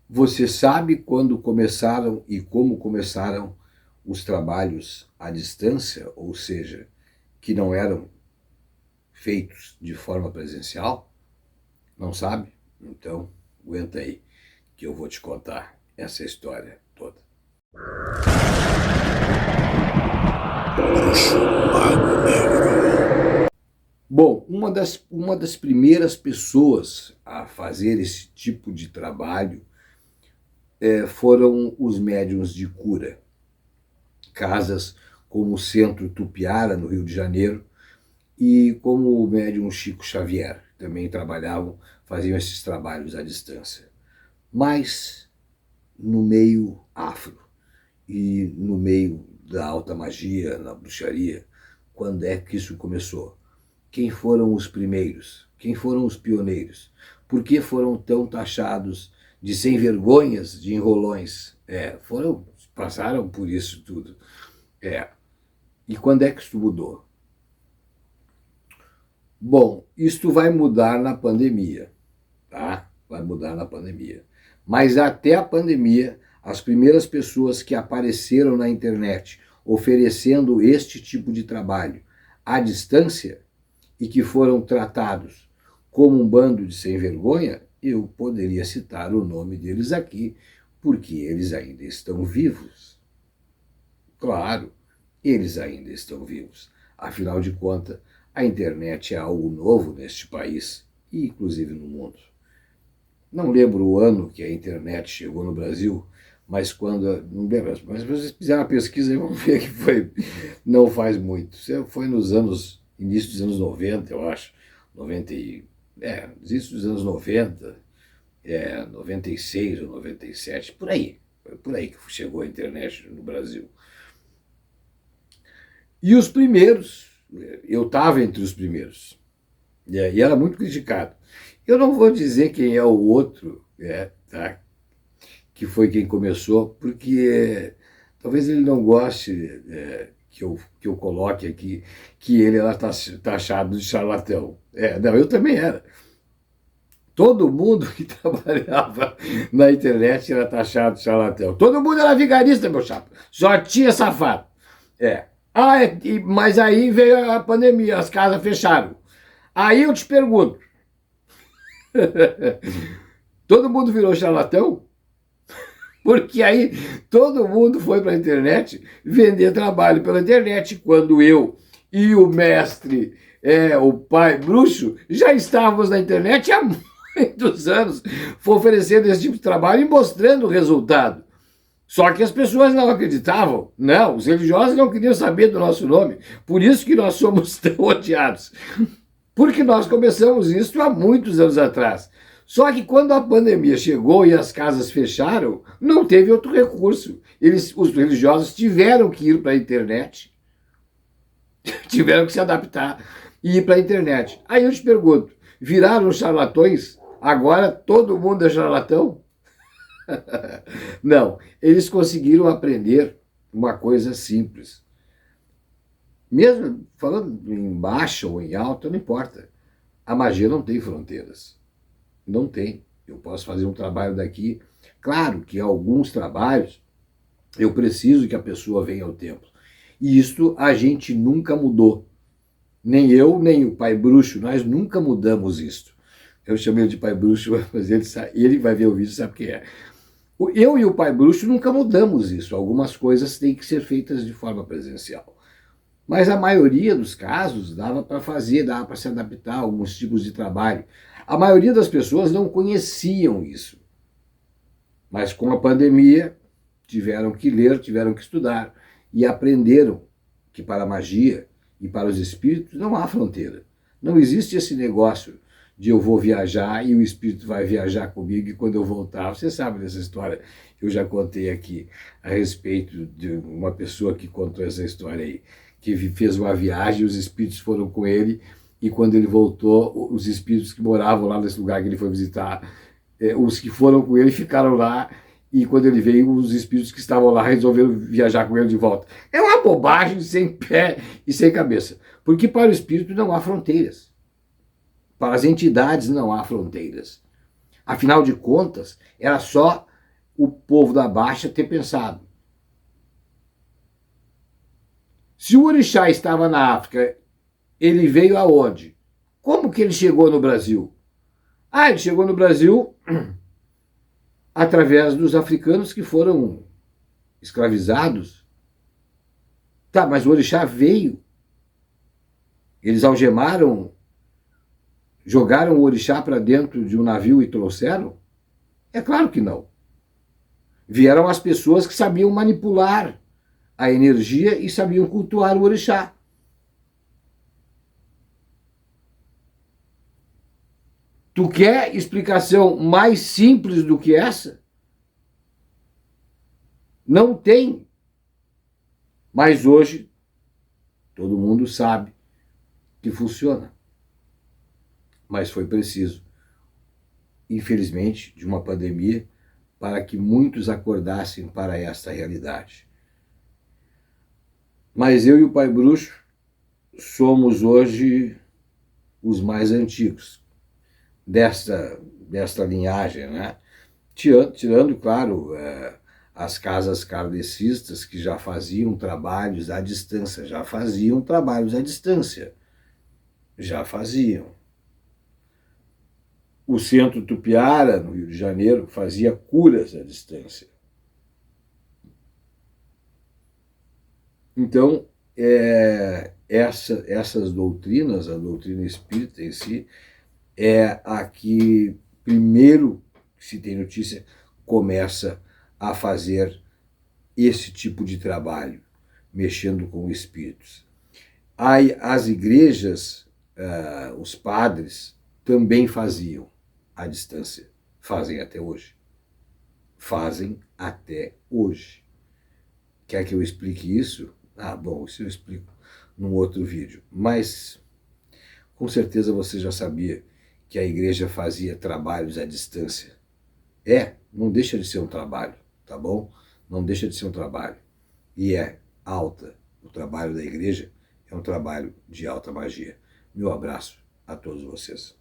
Você sabe quando começaram e como começaram os trabalhos à distância, ou seja, que não eram feitos de forma presencial? Não sabe? Então, aguenta aí, que eu vou te contar essa história toda. Bom, uma das primeiras pessoas a fazer esse tipo de trabalho foram os médiuns de cura. Casas como o Centro Tupiara, no Rio de Janeiro, e como o médium Chico Xavier, também trabalhavam, faziam esses trabalhos à distância. Mas no meio afro e no meio da alta magia, na bruxaria, quando é que isso começou? Quem foram os primeiros? Quem foram os pioneiros? Por que foram tão taxados de sem vergonhas, de enrolões? Passaram por isso tudo. E quando é que isso mudou? Bom, isto vai mudar na pandemia, tá? Vai mudar na pandemia. Mas até a pandemia, as primeiras pessoas que apareceram na internet oferecendo este tipo de trabalho à distância e que foram tratados como um bando de sem vergonha, eu poderia citar o nome deles aqui, porque eles ainda estão vivos. Claro, eles ainda estão vivos. Afinal de contas, a internet é algo novo neste país e inclusive no mundo. Não lembro o ano que a internet chegou no Brasil, mas quando. Não lembro, mas se vocês fizerem uma pesquisa aí, vão ver que foi. Não faz muito. Foi nos anos. Início dos anos 90, eu acho. 90 início dos anos 90, 96 ou 97, por aí. Foi por aí que chegou a internet no Brasil. E os primeiros, eu estava entre os primeiros, e era muito criticado. Eu não vou dizer quem é o outro, tá? Que foi quem começou, porque talvez ele não goste que eu coloque aqui que ele era taxado de charlatão. Não, eu também era. Todo mundo que trabalhava na internet era taxado de charlatão. Todo mundo era vigarista, meu chapa. Só tinha safado. Mas aí veio a pandemia, as casas fecharam. Aí eu te pergunto, todo mundo virou charlatão? Porque aí todo mundo foi para a internet vender trabalho pela internet, quando eu e o mestre, o pai bruxo, já estávamos na internet há muitos anos, oferecendo esse tipo de trabalho e mostrando o resultado. Só que as pessoas não acreditavam, não, os religiosos não queriam saber do nosso nome, por isso que nós somos tão odiados. Porque nós começamos isso há muitos anos atrás. Só que quando a pandemia chegou e as casas fecharam, não teve outro recurso. Os religiosos tiveram que ir para a internet, tiveram que se adaptar e ir para a internet. Aí eu te pergunto, viraram charlatões? Agora todo mundo é charlatão? Não, eles conseguiram aprender uma coisa simples. Mesmo falando em baixa ou em alta, não importa. A magia não tem fronteiras. Não tem. Eu posso fazer um trabalho daqui. Claro que alguns trabalhos eu preciso que a pessoa venha ao templo. E isto a gente nunca mudou. Nem eu, nem o pai bruxo, nós nunca mudamos isto. Eu chamo ele de pai bruxo, mas ele vai ver o vídeo e sabe o que é. Eu e o pai bruxo nunca mudamos isso. Algumas coisas têm que ser feitas de forma presencial. Mas a maioria dos casos dava para fazer, dava para se adaptar a alguns tipos de trabalho. A maioria das pessoas não conheciam isso. Mas com a pandemia tiveram que ler, tiveram que estudar e aprenderam que para a magia e para os espíritos não há fronteira. Não existe esse negócio de eu vou viajar e o espírito vai viajar comigo e quando eu voltar. Você sabe dessa história, eu já contei aqui a respeito de uma pessoa que contou essa história aí, que fez uma viagem, os espíritos foram com ele e quando ele voltou, os espíritos que moravam lá nesse lugar que ele foi visitar, os que foram com ele ficaram lá e quando ele veio, os espíritos que estavam lá resolveram viajar com ele de volta. É uma bobagem sem pé e sem cabeça, porque para o espírito não há fronteiras. Para as entidades não há fronteiras. Afinal de contas, era só o povo da Baixa ter pensado. Se o orixá estava na África, ele veio aonde? Como que ele chegou no Brasil? Ah, ele chegou no Brasil através dos africanos que foram escravizados. Tá, mas o orixá veio. Eles algemaram, jogaram o orixá para dentro de um navio e trouxeram? É claro que não. Vieram as pessoas que sabiam manipular a energia e sabiam cultuar o orixá. Tu quer explicação mais simples do que essa? Não tem. Mas hoje todo mundo sabe que funciona. Mas foi preciso, infelizmente, de uma pandemia para que muitos acordassem para esta realidade. Mas eu e o Pai Bruxo somos hoje os mais antigos desta linhagem, né? Tirando, claro, as casas kardecistas que já faziam trabalhos à distância, já faziam. O Centro Tupiara, no Rio de Janeiro, fazia curas à distância. Então, essas doutrinas, a doutrina espírita em si, é a que primeiro, se tem notícia, começa a fazer esse tipo de trabalho, mexendo com espíritos. As igrejas, os padres, também faziam à distância. Fazem até hoje. Fazem até hoje. Quer que eu explique isso? Ah, bom, isso eu explico num outro vídeo. Mas, com certeza você já sabia que a igreja fazia trabalhos à distância. Não deixa de ser um trabalho, tá bom? Não deixa de ser um trabalho. E o trabalho da igreja é um trabalho de alta magia. Meu abraço a todos vocês.